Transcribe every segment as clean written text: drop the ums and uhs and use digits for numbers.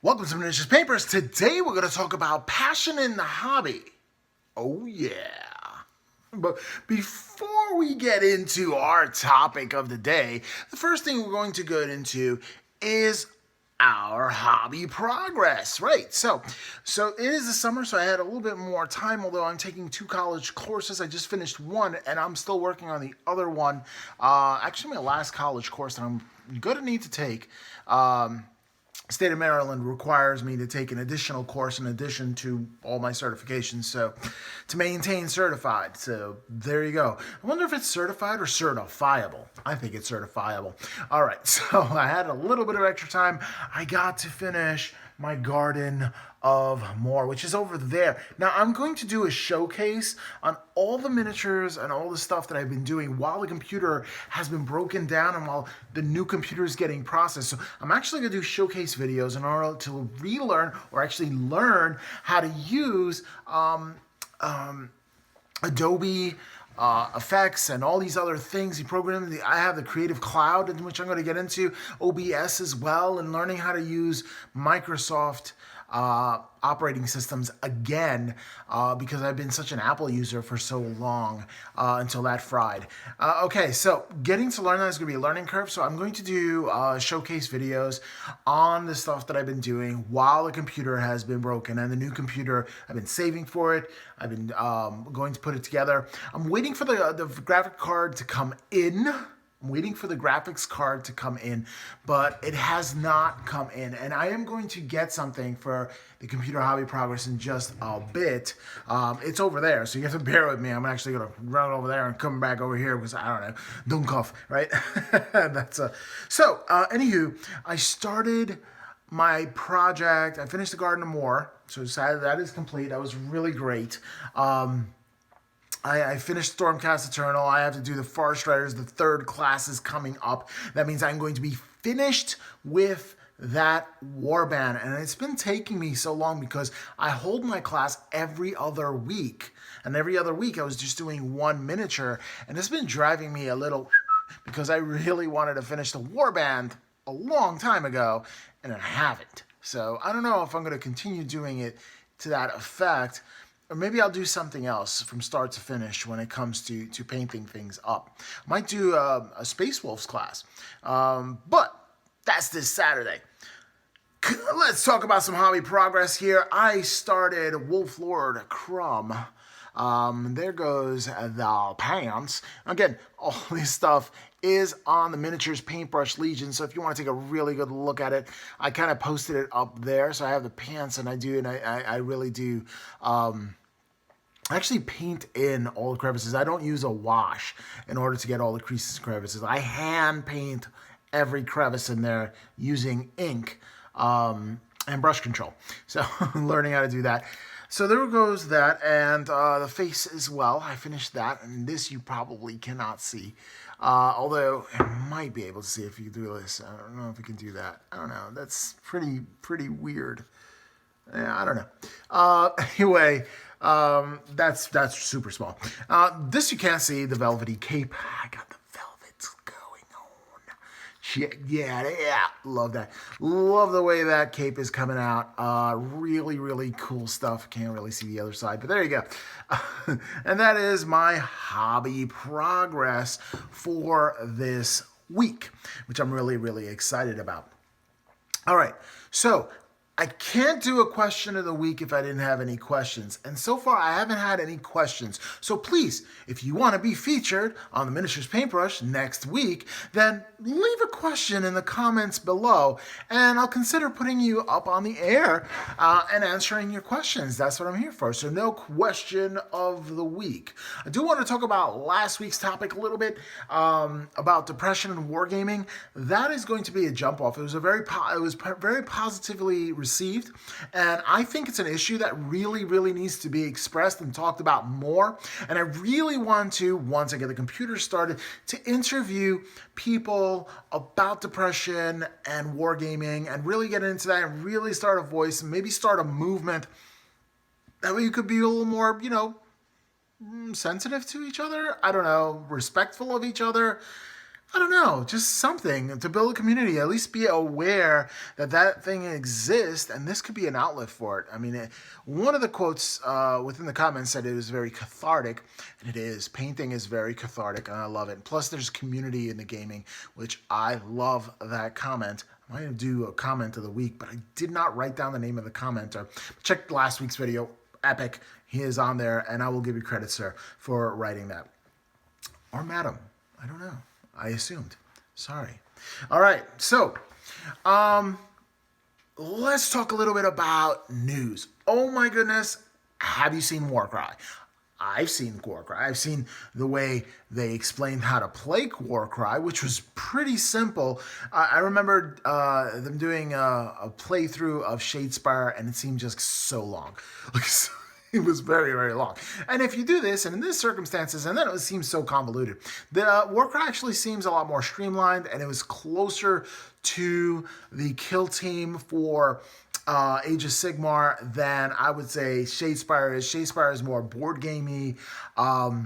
Welcome to Miniatures Papers. Today we're going to talk about passion in the hobby. Oh yeah. But before we get into our topic of the day, the first thing we're going to go into is our hobby progress, right? So it is the summer, so I had a little bit more time, although I'm taking 2 college courses. I just finished one, and I'm still working on the other one. Actually, my last college course that I'm going to need to take. State of Maryland requires me to take an additional course in addition to all my certifications, so to maintain certified. So there you go. I wonder if it's certified or certifiable. I think it's certifiable. All right, so I had a little bit of extra time. I got to finish my Garden of More, which is over there. Now, I'm going to do a showcase on all the miniatures and all the stuff that I've been doing while the computer has been broken down and while the new computer is getting processed. So I'm actually going to do showcase videos in order to relearn or actually learn how to use Adobe effects and all these other things. The program, I have the Creative Cloud, in which I'm going to get into OBS as well, and learning how to use Microsoft operating systems again, because I've been such an Apple user for so long until that fried. Okay, so getting to learn that is going to be a learning curve, so I'm going to do showcase videos on the stuff that I've been doing while the computer has been broken, and the new computer, I've been saving for it. I've been going to put it together. I'm waiting for the graphic card to come in. I'm waiting for the graphics card to come in, but it has not come in. And I am going to get something for the Computer Hobby Progress in just a bit. It's over there, so you have to bear with me. I'm actually going to run over there and come back over here because, I don't know, don't cough, right? Anywho, I started my project. I finished the Garden of More, so that is complete. That was really great. I finished Stormcast Eternal. I have to do the Forest Riders. The 3rd class is coming up. That means I'm going to be finished with that warband. And it's been taking me so long because I hold my class every other week. And every other week I was just doing one miniature. And it's been driving me a little because I really wanted to finish the warband a long time ago. And I haven't. So I don't know if I'm going to continue doing it to that effect. Or maybe I'll do something else from start to finish when it comes to painting things up. I might do a Space Wolves class. But that's this Saturday. Let's talk about some hobby progress here. I started Wolf Lord Crumb. There goes the pants. Again, all this stuff is on the Miniatures Paintbrush Legion, so if you want to take a really good look at it, I kind of posted it up there. So I have the pants, and I really do actually paint in all the crevices. I don't use a wash in order to get all the creases and crevices. I hand paint every crevice in there using ink and brush control. So learning how to do that. So there goes that, and the face as well. I finished that, and this you probably cannot see. Although I might be able to see if you do this. I don't know if you can do that. I don't know. That's pretty weird. Yeah, I don't know. Anyway, that's super small. This you can't see, the velvety cape. I got the velvets going on. Yeah, love that. Love the way that cape is coming out. Really cool stuff. Can't really see the other side, but there you go. And that is my hobby progress for this week, which I'm really excited about. All right, so I can't do a question of the week if I didn't have any questions. And so far, I haven't had any questions. So please, if you want to be featured on the Miniatures Paintbrush next week, then leave a question in the comments below, and I'll consider putting you up on the air and answering your questions. That's what I'm here for. So no question of the week. I do want to talk about last week's topic a little bit, about depression and wargaming. That is going to be a jump off. It was very positively received, and I think it's an issue that really needs to be expressed and talked about more. And I really want to, once I get the computer started, to interview people about depression and wargaming and really get into that and really start a voice and maybe start a movement. That way you could be a little more, sensitive to each other. I don't know, respectful of each other. I don't know, just something to build a community. At least be aware that that thing exists, and this could be an outlet for it. I mean, one of the quotes within the comments said it was very cathartic, and it is. Painting is very cathartic, and I love it. Plus, there's community in the gaming, which I love that comment. I might do a comment of the week, but I did not write down the name of the commenter. Check last week's video. Epic. He is on there, and I will give you credit, sir, for writing that. Or madam. I don't know. I assumed. Sorry. All right. So, let's talk a little bit about news. Oh my goodness. Have you seen Warcry? I've seen Warcry. I've seen the way they explained how to play Warcry, which was pretty simple. I remember them doing a playthrough of Shadespire, and it seemed just so long. It was very, very long. And if you do this, and in these circumstances, and then it seems so convoluted, the Warcry actually seems a lot more streamlined, and it was closer to the kill team for Age of Sigmar than I would say Shadespire is. Shadespire is more board gamey. So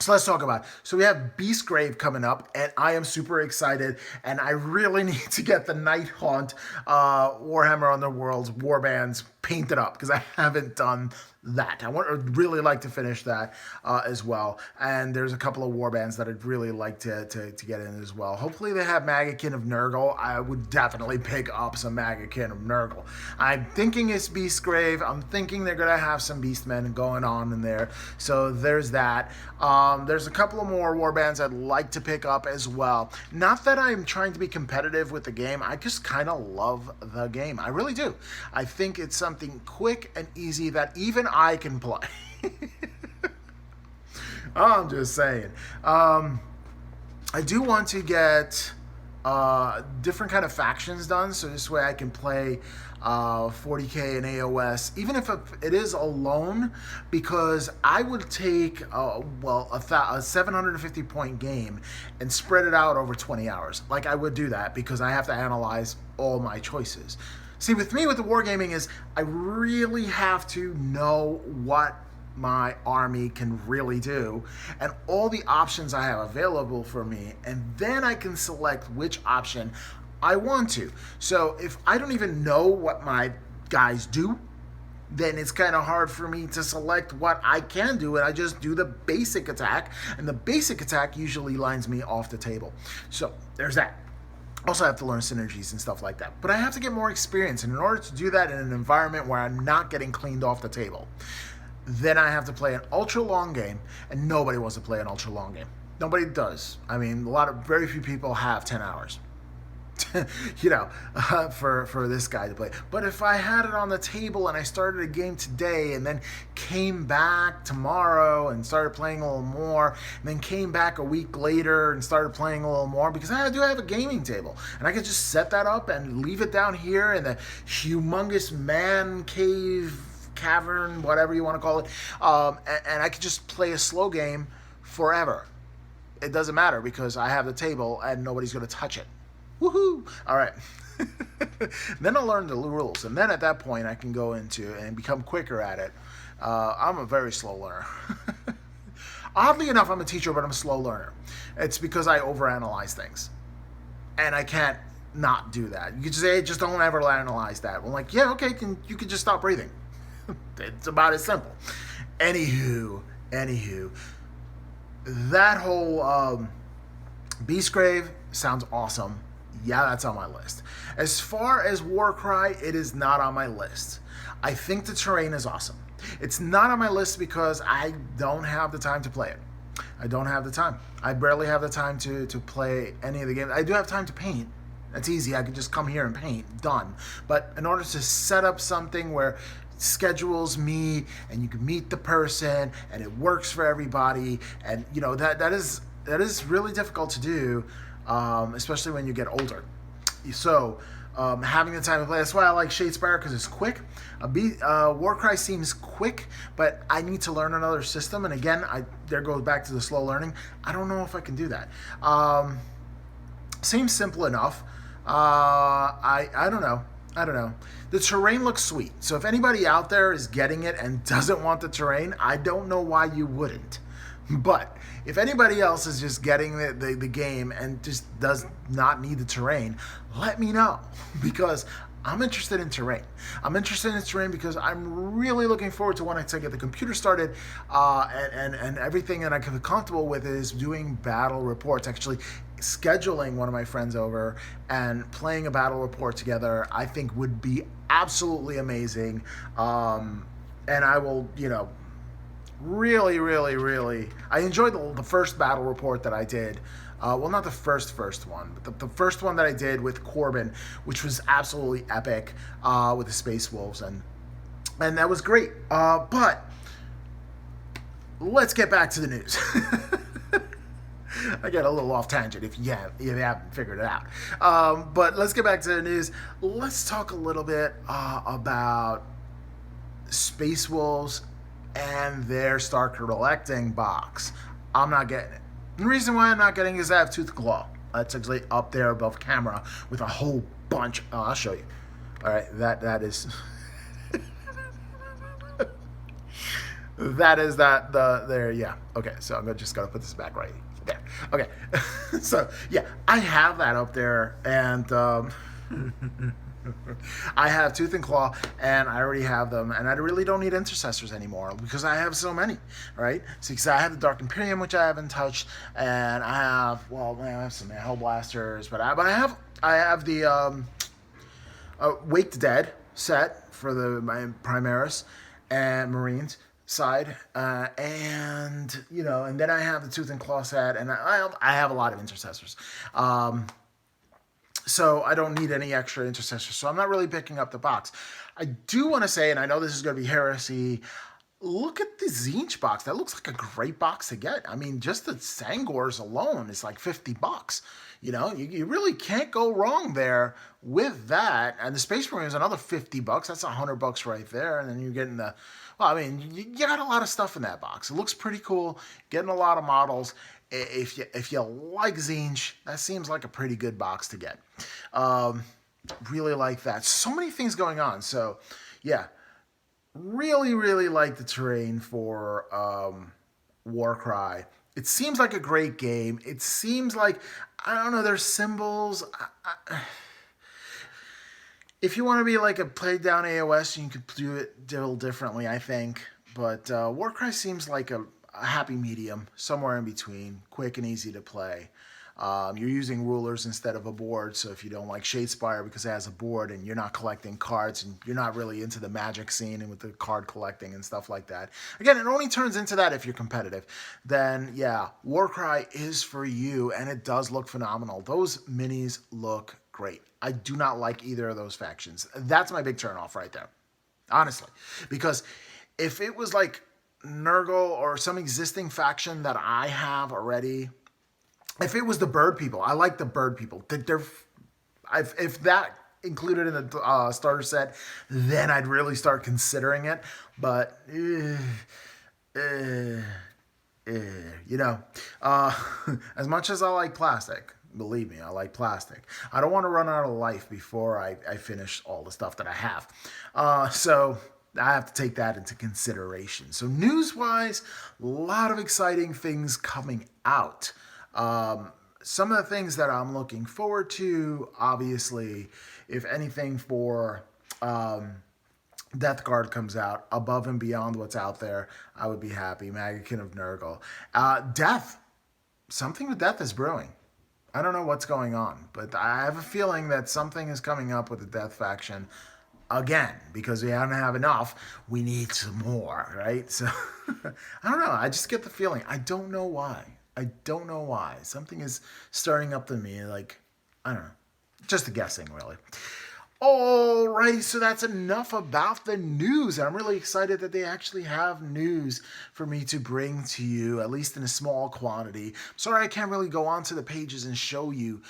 let's talk about it. So we have Beastgrave coming up, and I am super excited, and I really need to get the Nighthaunt Warhammer Underworlds warbands painted up, because I haven't done that. I would really like to finish that as well. And there's a couple of warbands that I'd really like to get in as well. Hopefully they have Maggotkin of Nurgle. I would definitely pick up some Maggotkin of Nurgle. I'm thinking it's Beastgrave. I'm thinking they're going to have some Beastmen going on in there. So there's that. There's a couple of more warbands I'd like to pick up as well. Not that I'm trying to be competitive with the game. I just kind of love the game. I really do. I think it's something quick and easy that even I can play. I'm just saying. I do want to get different kind of factions done, so this way I can play 40k and AOS, even if it is alone, because I would take a 750 point game and spread it out over 20 hours. Like, I would do that because I have to analyze all my choices. See, with me, with the wargaming is I really have to know what my army can really do and all the options I have available for me, and then I can select which option I want to. So if I don't even know what my guys do, then it's kind of hard for me to select what I can do, and I just do the basic attack, and the basic attack usually lines me off the table. So there's that. Also, I have to learn synergies and stuff like that. But I have to get more experience, and in order to do that in an environment where I'm not getting cleaned off the table, then I have to play an ultra long game, and nobody wants to play an ultra long game. Nobody does. I mean, very few people have 10 hours. For this guy to play. But if I had it on the table and I started a game today and then came back tomorrow and started playing a little more, and then came back a week later and started playing a little more, because I do have a gaming table, and I could just set that up and leave it down here in the humongous man cave, cavern, whatever you want to call it, and I could just play a slow game forever. It doesn't matter because I have the table and nobody's going to touch it. Woohoo! All right. Then I'll learn the rules, and then at that point I can go into and become quicker at it. I'm a very slow learner. Oddly enough, I'm a teacher, but I'm a slow learner. It's because I overanalyze things, and I can't not do that. You could say, hey, just don't ever analyze that. I'm like, yeah, okay, you can just stop breathing. It's about as simple. Anywho, that whole Beastgrave sounds awesome. Yeah, that's on my list. As far as Warcry, it is not on my list. I think the terrain is awesome. It's not on my list because I don't have the time to play it. I don't have the time. I barely have the time to play any of the games. I do have time to paint. That's easy. I can just come here and paint. Done. But in order to set up something where schedules meet and you can meet the person and it works for everybody, and that is really difficult to do. Especially when you get older. So, having the time to play, that's why I like Shadespire, because it's quick. Warcry seems quick, but I need to learn another system, and again, there goes back to the slow learning. I don't know if I can do that. Seems simple enough. I don't know. The terrain looks sweet, so if anybody out there is getting it and doesn't want the terrain, I don't know why you wouldn't. But if anybody else is just getting the game and just does not need the terrain, let me know because I'm interested in terrain. I'm interested in terrain because I'm really looking forward to when I get the computer started, and everything that I can be comfortable with is doing battle reports. Actually, scheduling one of my friends over and playing a battle report together, I think would be absolutely amazing. And I will, really, really, really. I enjoyed the first battle report that I did. Well, not the first one, but the first one that I did with Corbin, which was absolutely epic, with the Space Wolves, and that was great. But let's get back to the news. I get a little off tangent if you haven't figured it out. But let's get back to the news. Let's talk a little bit about Space Wolves and their Start Collecting box. I'm not getting it. The reason why I'm not getting it is I have Tooth and Claw. That's actually up there above camera with a whole bunch. Oh, I'll show you. All right, that is there. Yeah. Okay, so I'm just gonna put this back right there. Okay. So yeah, I have that up there, and I have Tooth and Claw, and I already have them, and I really don't need intercessors anymore because I have so many, right? So because I have the Dark Imperium, which I haven't touched, and I have some Hell Blasters, but I have the Wake the Dead set for my Primaris and Marines side, and then I have the Tooth and Claw set, and I have a lot of intercessors. So I don't need any extra intercessors. So I'm not really picking up the box. I do want to say, and I know this is going to be heresy, look at the Tzeentch box. That looks like a great box to get. I mean, just the Sangors alone is like $50. You really can't go wrong there with that. And the Space Marine is another $50. That's $100 right there. And then you're getting you got a lot of stuff in that box. It looks pretty cool. Getting a lot of models. If you like Tzeentch, that seems like a pretty good box to get. Really like that. So many things going on. So, yeah, really, really like the terrain for Warcry. It seems like a great game. It seems like, I don't know, there's symbols. If you want to be like a play down AOS, you could do it a little differently, I think. But Warcry seems like a happy medium, somewhere in between, quick and easy to play. You're using rulers instead of a board, so if you don't like Shadespire because it has a board and you're not collecting cards and you're not really into the magic scene and with the card collecting and stuff like that. Again, it only turns into that if you're competitive. Then, yeah, Warcry is for you, and it does look phenomenal. Those minis look great. I do not like either of those factions. That's my big turnoff right there, honestly. Because if it was like Nurgle or some existing faction that I have already, if it was the bird people, I like the bird people. If that included in the starter set, then I'd really start considering it. But as much as I like plastic, believe me, I like plastic. I don't want to run out of life before I finish all the stuff that I have. So I have to take that into consideration. So news-wise, a lot of exciting things coming out. Some of the things that I'm looking forward to, obviously, if anything for Death Guard comes out above and beyond what's out there, I would be happy. Magakin of Nurgle. Death. Something with Death is brewing. I don't know what's going on, but I have a feeling that something is coming up with the Death faction again, because we don't have enough. We need some more, right? So, I don't know. I just get the feeling. I don't know why. Something is stirring up in me. Like, I don't know. Just a guessing, really. Alrighty, so that's enough about the news. And I'm really excited that they actually have news for me to bring to you, at least in a small quantity. Sorry I can't really go onto the pages and show you,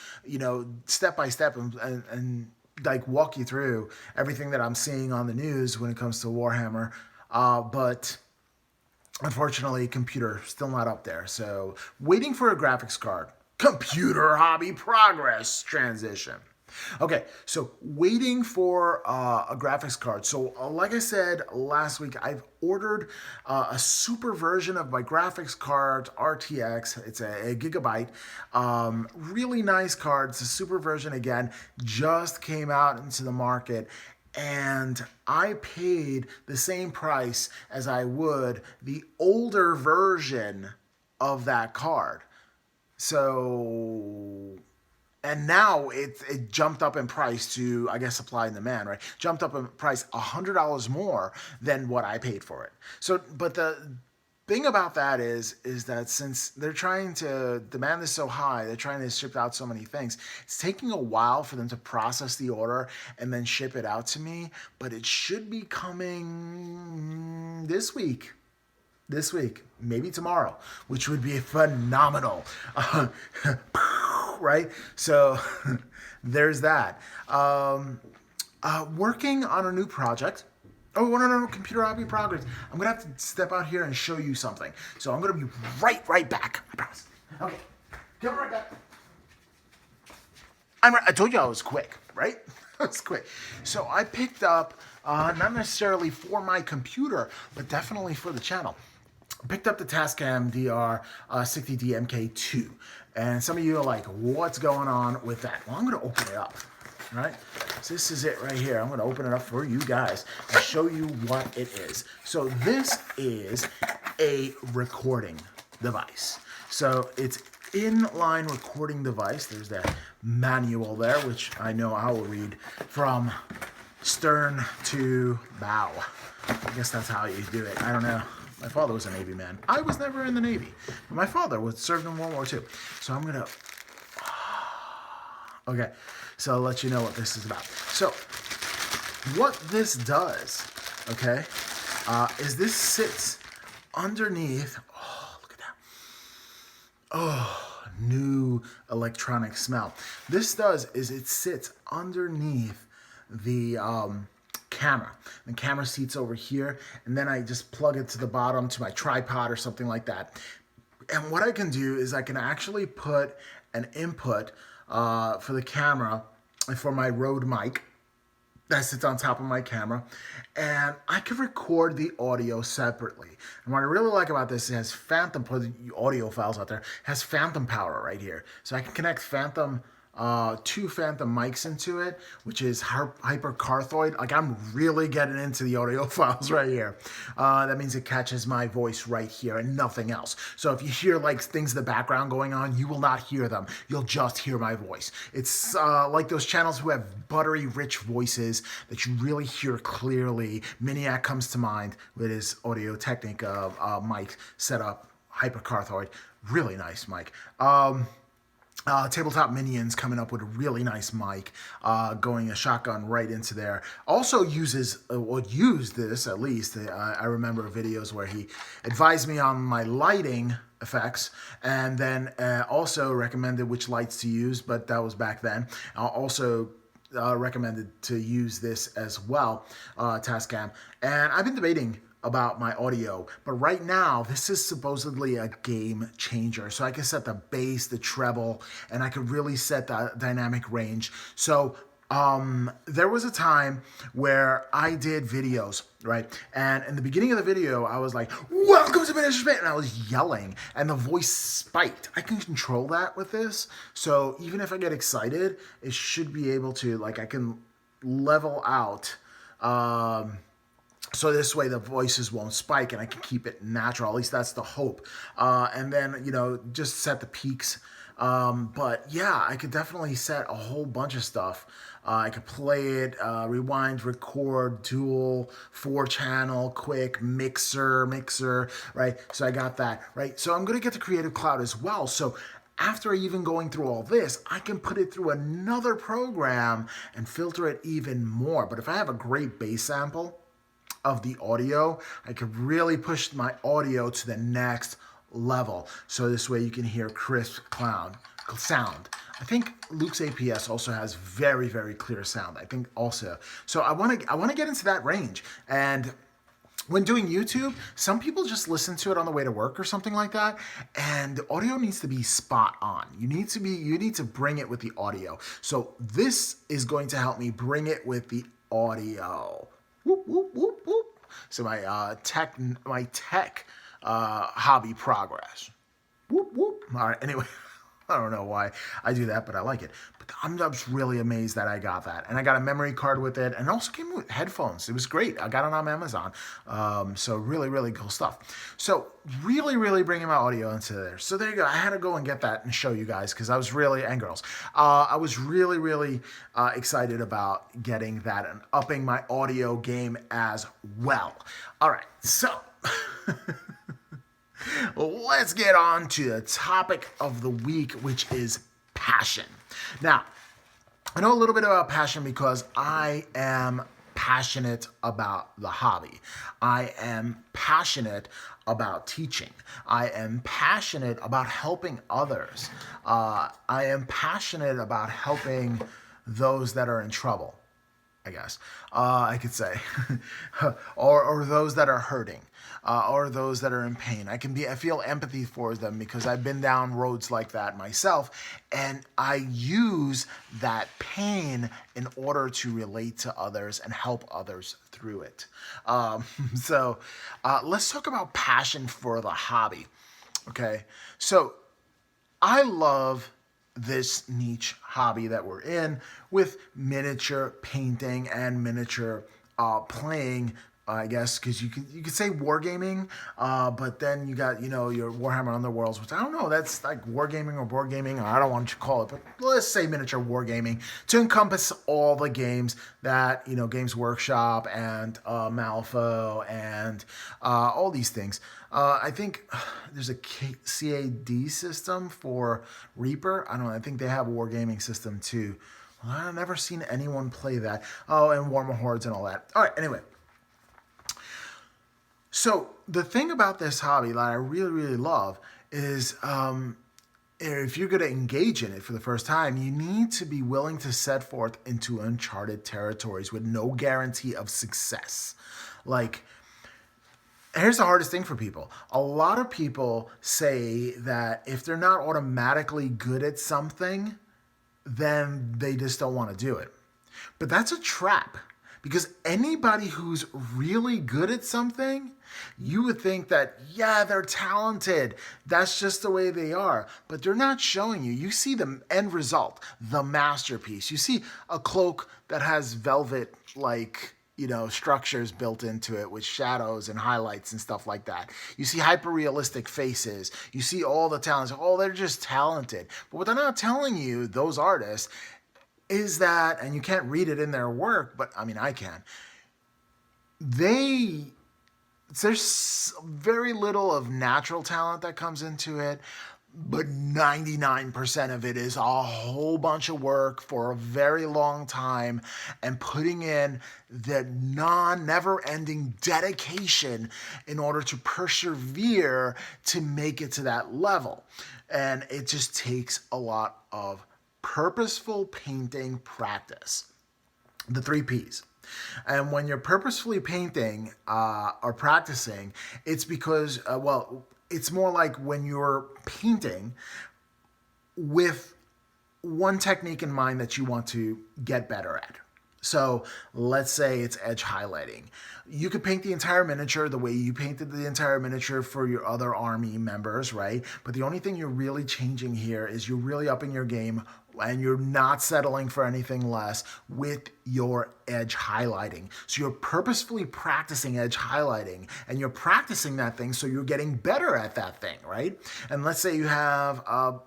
step by step and like walk you through everything that I'm seeing on the news when it comes to Warhammer. But unfortunately, computer still not up there. So waiting for a graphics card. Computer hobby progress transition. Okay, so waiting for a graphics card. So, like I said last week, I've ordered a super version of my graphics card, RTX. It's a gigabyte. Really nice card. It's a super version again. Just came out into the market. And I paid the same price as I would the older version of that card. So and now it jumped up in price to, I guess, supply and demand, right? Jumped up in price $100 more than what I paid for it. So, but the thing about that is that since they're trying to demand is so high, they're trying to ship out so many things. It's taking a while for them to process the order and then ship it out to me, but it should be coming this week, maybe tomorrow, which would be phenomenal. Right? So there's that. Working on a new project. Oh, no, computer hobby progress. I'm going to have to step out here and show you something. So I'm going to be right back. I promise. Okay. Come right back. I told you I was quick, right? I was quick. So I picked up, not necessarily for my computer, but definitely for the channel. Picked up the Tascam DR 60D MK2. And some of you are like, what's going on with that? Well, I'm going to open it up. All right, so this is it right here. I'm going to open it up for you guys and show you what it is. So this is a recording device. So it's inline recording device. There's that manual there, which I know I will read from stern to bow. I guess that's how you do it. I don't know. My father was a Navy man. I was never in the Navy. But my father was served in World War II. So I'm going to... Okay, so I'll let you know what this is about. So what this does, okay, is this sits underneath... Oh, look at that. Oh, new electronic smell. This does is it sits underneath the... camera. The camera seats over here, and then I just plug it to the bottom to my tripod or something like that. And what I can do is I can actually put an input for the camera and for my Rode mic that sits on top of my camera, and I can record the audio separately. And what I really like about this, it has phantom, for the audio files out there, has phantom power right here. So I can connect phantom two phantom mics into it, which is hypercarthoid. Like, I'm really getting into the audio files right here. That means it catches my voice right here and nothing else. So if you hear like things in the background going on, you will not hear them. You'll just hear my voice. It's like those channels who have buttery, rich voices that you really hear clearly. Miniac comes to mind with his Audio Technica mic set up, hypercarthoid. Really nice mic. Tabletop Minions coming up with a really nice mic, going a shotgun right into there. Also uses, or used this at least. I remember videos where he advised me on my lighting effects, and then also recommended which lights to use, but that was back then. Also recommended to use this as well, Tascam. And I've been debating about my audio, but right now this is supposedly a game changer. So I can set the bass, the treble, and I could really set the dynamic range. So there was a time where I did videos, right? And in the beginning of the video, I was like, welcome to Miniature Space, and I was yelling, and the voice spiked. I can control that with this. So even if I get excited, it should be able to, like, I can level out, so this way the voices won't spike and I can keep it natural. At least that's the hope. And then, you know, just set the peaks. But yeah, I could definitely set a whole bunch of stuff. I could play it, rewind, record, dual, 4-channel, quick, mixer, right? So I got that, right? So I'm going to get the Creative Cloud as well. So after even going through all this, I can put it through another program and filter it even more. But if I have a great bass sample of the audio, I could really push my audio to the next level. So this way you can hear crisp sound. I think Luke's APS also has very clear sound. I think also. So I want to get into that range, and when doing YouTube, some people just listen to it on the way to work or something like that, and the audio needs to be spot on. You need to bring it with the audio. So this is going to help me bring it with the audio. Whoop, whoop, whoop, whoop. So my tech hobby progress. Whoop, whoop. All right, anyway. I don't know why I do that, but I like it. But I'm just really amazed that I got that. And I got a memory card with it, and it also came with headphones. It was great. I got it on Amazon. So really, really cool stuff. So really, really bringing my audio into there. So there you go. I had to go and get that and show you guys because I was really, and girls, I was really, really excited about getting that and upping my audio game as well. All right, so... let's get on to the topic of the week, which is passion. Now, I know a little bit about passion because I am passionate about the hobby. I am passionate about teaching. I am passionate about helping others. I am passionate about helping those that are in trouble, I guess I could say, or those that are hurting, or those that are in pain. I feel empathy for them because I've been down roads like that myself, and I use that pain in order to relate to others and help others through it. So let's talk about passion for the hobby. Okay, so I love this niche hobby that we're in with miniature painting and miniature playing, I guess, because you could say wargaming, but then you got, your Warhammer Underworlds, which I don't know, that's like wargaming or board gaming, or I don't want to call it, but let's say miniature wargaming to encompass all the games that, Games Workshop and Malifaux and all these things. I think there's a CAD system for Reaper. I don't know. I think they have a wargaming system too. Well, I've never seen anyone play that. Oh, and Warhammer Hordes and all that. All right, anyway. So the thing about this hobby that I really, really love is if you're going to engage in it for the first time, you need to be willing to set forth into uncharted territories with no guarantee of success. Like, here's the hardest thing for people. A lot of people say that if they're not automatically good at something, then they just don't want to do it. But that's a trap, because anybody who's really good at something, you would think that, yeah, they're talented. That's just the way they are. But they're not showing you. You see the end result, the masterpiece. You see a cloak that has velvet, structures built into it with shadows and highlights and stuff like that. You see hyper-realistic faces. You see all the talents. Oh, they're just talented. But what they're not telling you, those artists, is that, and you can't read it in their work, but I mean, I can. There's very little of natural talent that comes into it, but 99% of it is a whole bunch of work for a very long time and putting in the never-ending dedication in order to persevere to make it to that level. And it just takes a lot of purposeful painting practice. The 3 Ps. And when you're purposefully painting or practicing, it's because, it's more like when you're painting with one technique in mind that you want to get better at. So let's say it's edge highlighting. You could paint the entire miniature the way you painted the entire miniature for your other army members, right? But the only thing you're really changing here is you're really upping your game and you're not settling for anything less with your edge highlighting. So you're purposefully practicing edge highlighting and you're practicing that thing so you're getting better at that thing, right? And let's say you have a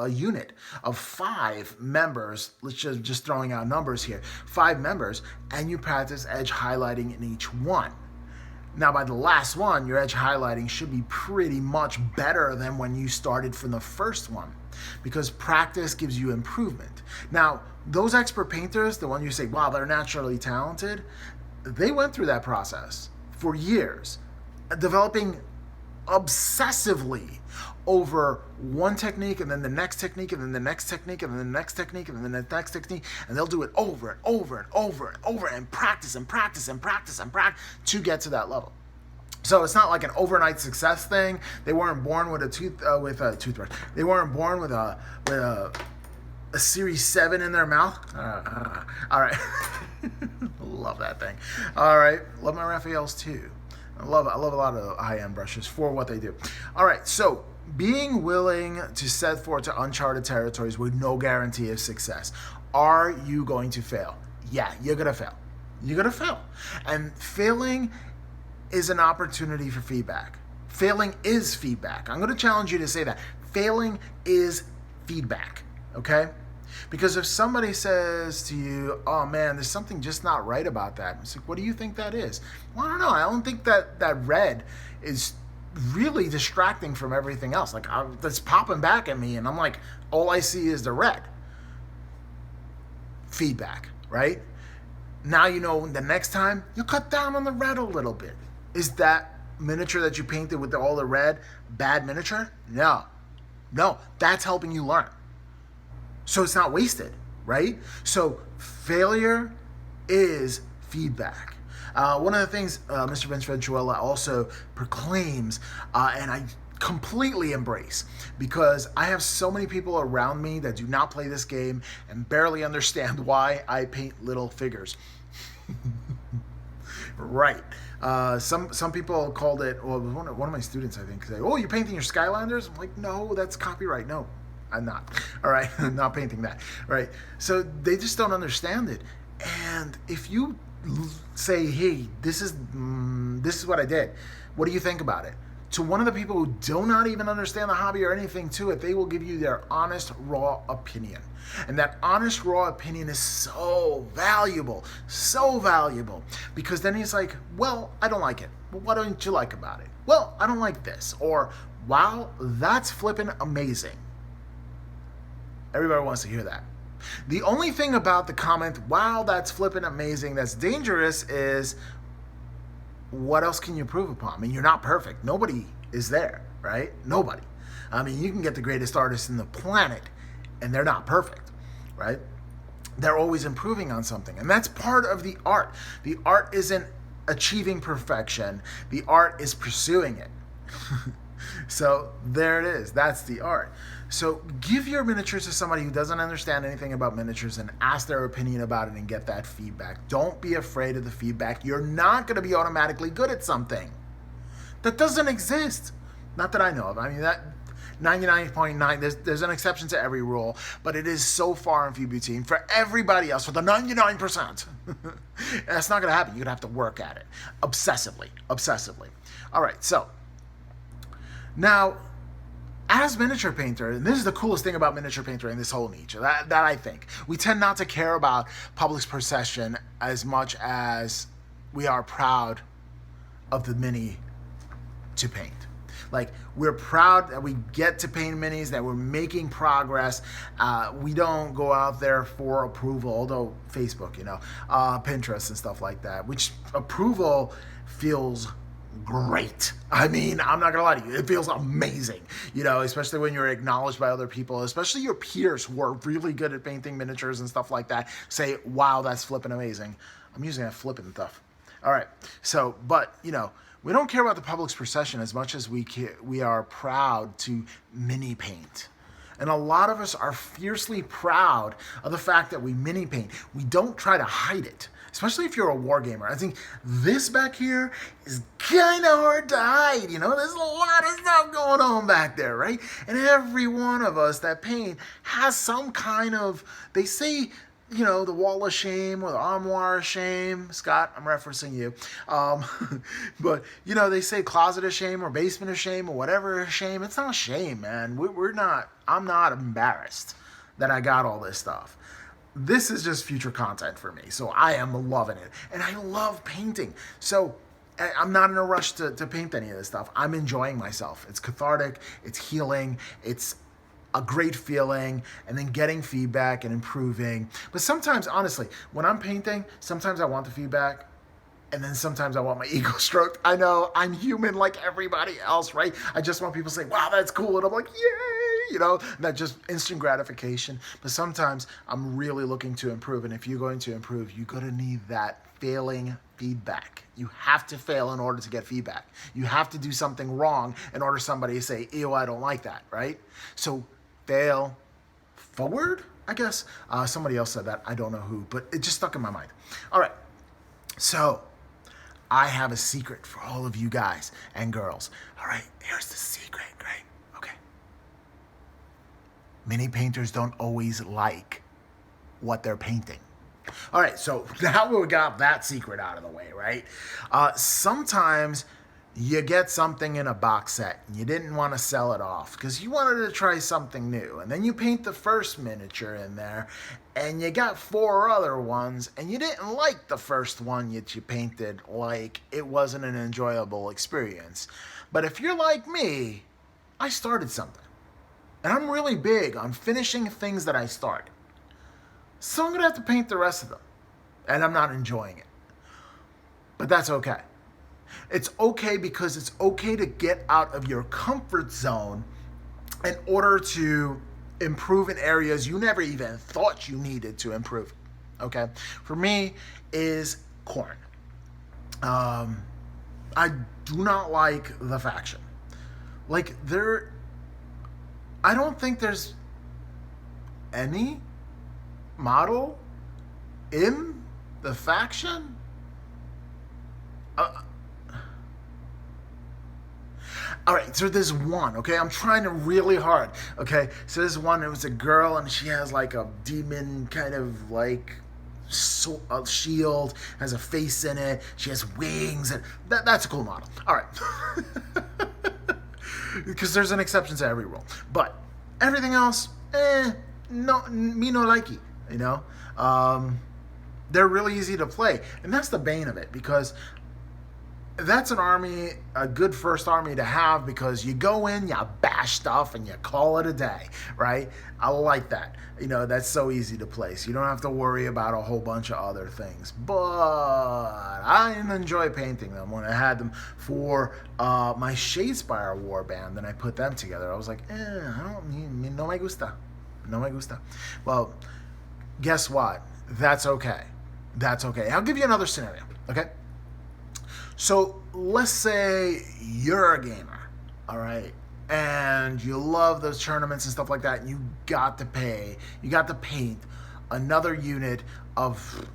unit of 5 members, let's just throwing out numbers here, 5 members, and you practice edge highlighting in each one. Now, by the last one, your edge highlighting should be pretty much better than when you started from the first one, because practice gives you improvement. Now, those expert painters, the one you say, wow, they're naturally talented, they went through that process for years, developing obsessively over one technique and then the next technique and then the next technique and then the next technique and then the next technique, and they'll do it over and over and over and over and practice and practice and practice and practice to get to that level. So it's not like an overnight success thing. They weren't born with a toothbrush. They weren't born with a Series 7 in their mouth. All right. Love that thing. All right. Love my Raphaels too. I love a lot of high-end brushes for what they do. All right. So being willing to set forth to uncharted territories with no guarantee of success. Are you going to fail? Yeah, you're going to fail. You're going to fail. And failing is an opportunity for feedback. Failing is feedback. I'm going to challenge you to say that. Failing is feedback, okay? Because if somebody says to you, oh man, there's something just not right about that. It's like, what do you think that is? Well, I don't know. I don't think that red is really distracting from everything else. Like, that's popping back at me and I'm like, all I see is the red. Feedback, right? Now you know the next time, you cut down on the red a little bit. Is that miniature that you painted with all the red bad miniature? No, that's helping you learn. So it's not wasted, right? So failure is feedback. One of the things Mr. Vince Venturella also proclaims, and I completely embrace, because I have so many people around me that do not play this game and barely understand why I paint little figures. Right. Some people called it, well, one of my students, I think, say, oh, you're painting your Skylanders? I'm like, no, that's copyright. No, I'm not. All right, I'm not painting that. All right, so they just don't understand it. And if you say, hey, this is what I did, what do you think about it? To one of the people who do not even understand the hobby or anything to it, they will give you their honest, raw opinion. And that honest, raw opinion is so valuable, because then he's like, well, I don't like it. Well, what don't you like about it? Well, I don't like this. Or, wow, that's flippin' amazing. Everybody wants to hear that. The only thing about the comment, wow, that's flippin' amazing, that's dangerous, is what else can you prove upon? I mean, you're not perfect. Nobody is there, right? Nobody. I mean, you can get the greatest artists in the planet, and they're not perfect, right? They're always improving on something, and that's part of the art. The art isn't achieving perfection. The art is pursuing it. So there it is. That's the art. So give your miniatures to somebody who doesn't understand anything about miniatures and ask their opinion about it and get that feedback. Don't be afraid of the feedback. You're not going to be automatically good at something. That doesn't exist. Not that I know of. I mean, that 99.9, there's an exception to every rule, but it is so far and few between for everybody else, for the 99%. That's not going to happen. You're going to have to work at it obsessively. All right, so now, as miniature painter, and this is the coolest thing about miniature painter in this whole niche, that I think, we tend not to care about public perception as much as we are proud of the mini to paint. Like, we're proud that we get to paint minis, that we're making progress. We don't go out there for approval, although Facebook, Pinterest and stuff like that, which approval feels great. I mean, I'm not gonna lie to you, it feels amazing, especially when you're acknowledged by other people, especially your peers who are really good at painting miniatures and stuff like that, say, wow, that's flippin' amazing. I'm using that flippin' stuff. All right, so, but, we don't care about the public's perception as much as we are proud to mini paint. And a lot of us are fiercely proud of the fact that we mini paint. We don't try to hide it, especially if you're a wargamer. I think this back here is kind of hard to hide. There's a lot of stuff going on back there, right? And every one of us that paint has some kind of, they say, the wall of shame or the armoire of shame. Scott, I'm referencing you. But, they say closet of shame or basement of shame or whatever shame. It's not shame, man. I'm not embarrassed that I got all this stuff. This is just future content for me. So I am loving it. And I love painting. So I'm not in a rush to paint any of this stuff. I'm enjoying myself. It's cathartic. It's healing. It's a great feeling, and then getting feedback and improving. But sometimes, honestly, when I'm painting, sometimes I want the feedback, And then sometimes I want my ego stroked. I know I'm human like everybody else, right? I just want people to say, wow, that's cool. And I'm like, yay, that just instant gratification. But sometimes I'm really looking to improve. And if you're going to improve, you're going to need that failing feedback. You have to fail in order to get feedback. You have to do something wrong in order for somebody to say, ew, I don't like that, right? So fail forward, I guess. Somebody else said that. I don't know who, but it just stuck in my mind. All right. So I have a secret for all of you guys and girls. All right, here's the secret, right? Okay. Many painters don't always like what they're painting. All right, so now we got that secret out of the way, right? Sometimes you get something in a box set and you didn't want to sell it off because you wanted to try something new. And then you paint the first miniature in there and you got 4 other ones and you didn't like the first one that you painted, like it wasn't an enjoyable experience. But if you're like me, I started something. And I'm really big on finishing things that I started. So I'm going to have to paint the rest of them. And I'm not enjoying it. But that's okay. It's okay because it's okay to get out of your comfort zone in order to improve in areas you never even thought you needed to improve. Okay? For me is corn. I do not like the faction. Like I don't think there's any model in the faction. All right, so there's one, okay? I'm trying really hard, okay? So there's one, it was a girl, and she has like a demon kind of like a shield, has a face in it, she has wings, and that's a cool model. All right. Because there's an exception to every rule. But everything else, no, me no likey, They're really easy to play. And that's the bane of it, because that's an army, a good first army to have, because you go in, you bash stuff, and you call it a day, right? I like that. That's so easy to play. So you don't have to worry about a whole bunch of other things. But I enjoy painting them. When I had them for my Shadespire warband, and I put them together, I was like, no me gusta. No me gusta. Well, guess what? That's okay. That's okay. I'll give you another scenario, okay? So let's say you're a gamer, all right, and you love those tournaments and stuff like that, and you got to paint another unit of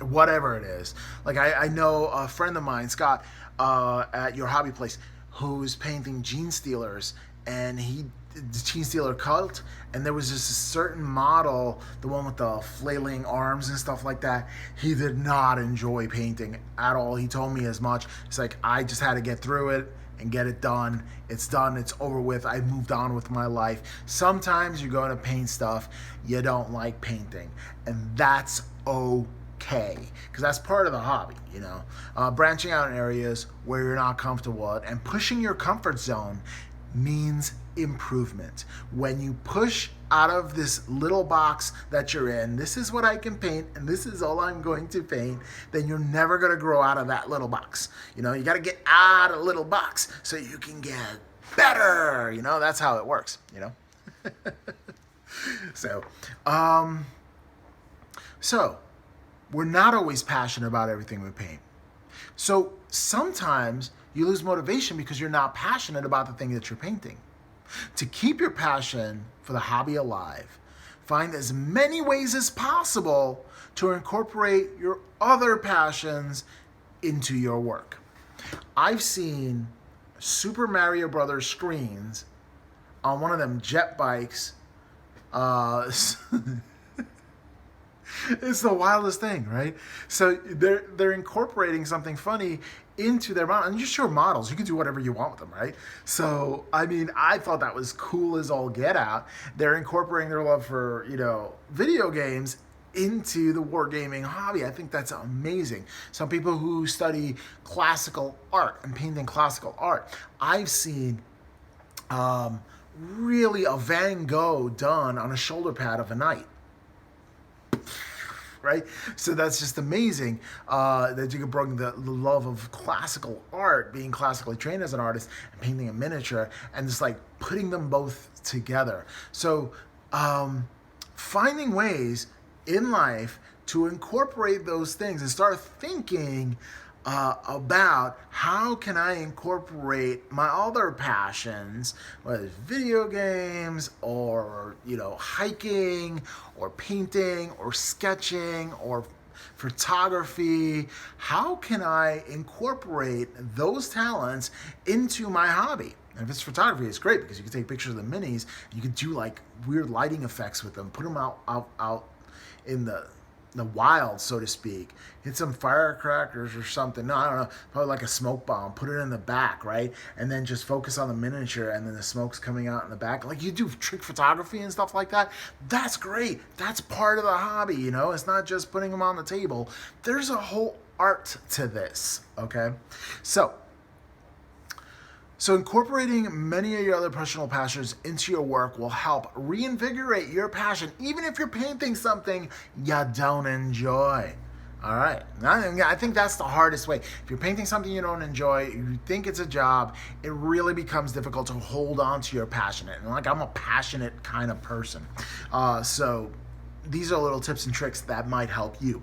whatever it is. Like I know a friend of mine, Scott, at your hobby place, who's painting Gene Stealers, and the Gene Stealer cult, and there was just a certain model, the one with the flailing arms and stuff like that, he did not enjoy painting at all. He told me as much. It's like, I just had to get through it and get it done. It's done, it's over with, I moved on with my life. Sometimes you're going to paint stuff you don't like painting, and that's okay, because that's part of the hobby, branching out in areas where you're not comfortable at, and pushing your comfort zone means improvement. When you push out of this little box that you're in, this is what I can paint and this is all I'm going to paint, then you're never going to grow out of that little box. You got to get out of the little box so you can get better. That's how it works, So we're not always passionate about everything we paint. So sometimes you lose motivation because you're not passionate about the thing that you're painting. To keep your passion for the hobby alive, find as many ways as possible to incorporate your other passions into your work. I've seen Super Mario Brothers screens on one of them jet bikes. It's the wildest thing, right? So they're incorporating something funny into their model, and you're sure models, you can do whatever you want with them, right? So I thought that was cool as all get out. They're incorporating their love for video games into the wargaming hobby. I think that's amazing. Some people who study classical art and painting classical art, I've seen really a Van Gogh done on a shoulder pad of a knight. right? So that's just amazing that you can bring the love of classical art, being classically trained as an artist, and painting a miniature, and just like putting them both together. So finding ways in life to incorporate those things and start thinking about how can I incorporate my other passions, whether it's video games or hiking or painting or sketching or photography. How can I incorporate those talents into my hobby? And if it's photography, it's great because you can take pictures of the minis. You can do like weird lighting effects with them. Put them out in the wild, so to speak. Hit some firecrackers or something. No, I don't know. Probably like a smoke bomb. Put it in the back, right? And then just focus on the miniature, and then the smoke's coming out in the back. Like you do trick photography and stuff like that. That's great. That's part of the hobby. It's not just putting them on the table. There's a whole art to this. Okay, So incorporating many of your other personal passions into your work will help reinvigorate your passion, even if you're painting something you don't enjoy. All right. I think that's the hardest way. If you're painting something you don't enjoy, you think it's a job, it really becomes difficult to hold on to your passion. And I'm a passionate kind of person. So these are little tips and tricks that might help you.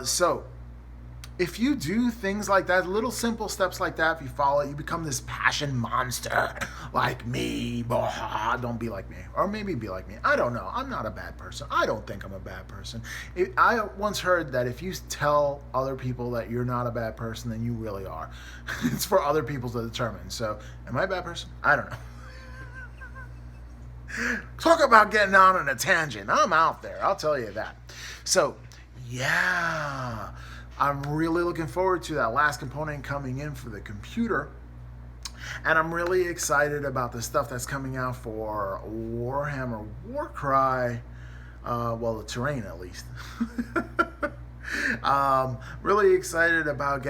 So if you do things like that, little simple steps like that, if you follow it, you become this passion monster like me. Don't be like me. Or maybe be like me. I don't know. I'm not a bad person. I don't think I'm a bad person. I once heard that if you tell other people that you're not a bad person, then you really are. It's for other people to determine. So, am I a bad person? I don't know. Talk about getting on a tangent. I'm out there. I'll tell you that. So, yeah. I'm really looking forward to that last component coming in for the computer. And I'm really excited about the stuff that's coming out for Warhammer Warcry. The terrain at least. Really excited about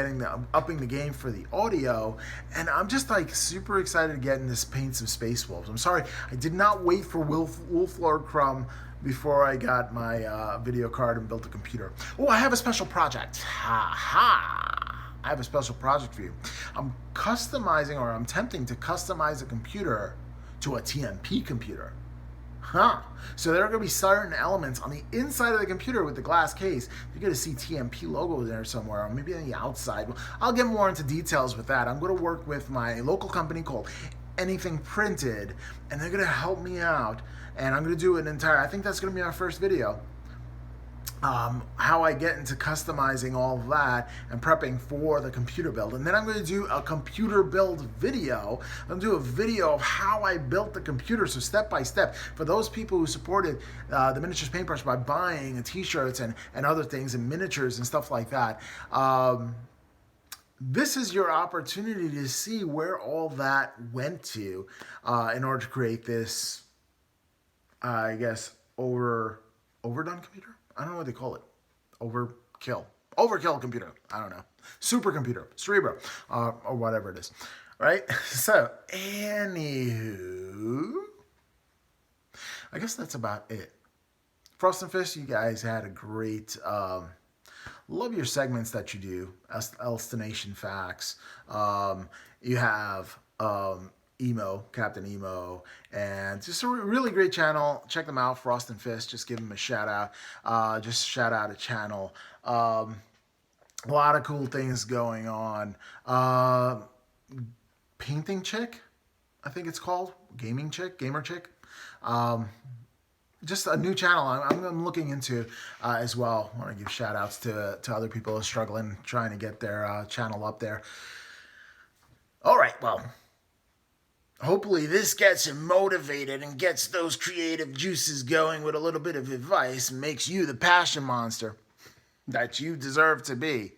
upping the game for the audio, and I'm just super excited to get in this paint some Space Wolves. I'm sorry, I did not wait for Wolf Lord Crumb before I got my video card and built a computer. Oh, I have a special project. I have a special project for you. I'm attempting to customize a computer to a TMP computer. So there are going to be certain elements on the inside of the computer with the glass case. You're going to see TMP logo there somewhere, or maybe on the outside. I'll get more into details with that. I'm going to work with my local company called Anything Printed, and they're going to help me out. And I'm going to do I think that's going to be our first video. How I get into customizing all of that and prepping for the computer build. And then I'm going to do a computer build video. I'm going to do a video of how I built the computer, so step by step. For those people who supported the Miniatures Paintbrush by buying t-shirts and other things and miniatures and stuff like that, this is your opportunity to see where all that went to in order to create this, I guess, overdone computer? I don't know what they call it. Overkill computer. I don't know. Supercomputer. Cerebro. Or whatever it is. Right? So, anywho, I guess that's about it. Frost and Fist, you guys had a great... love your segments that you do. Elstonation Facts. You have... Captain Emo, and just a really great channel. Check them out, Frost and Fist. Just give them a shout out. Just shout out a channel. A lot of cool things going on. Painting Chick, I think it's called. Gamer Chick. Just a new channel I'm looking into as well. I want to give shout outs to other people who are struggling, trying to get their channel up there. All right, well, hopefully this gets him motivated and gets those creative juices going with a little bit of advice and makes you the passion monster that you deserve to be.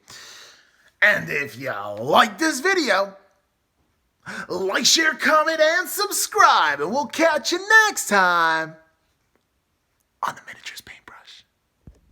And if you like this video, like, share, comment, and subscribe, and we'll catch you next time on the Miniatures Paintbrush.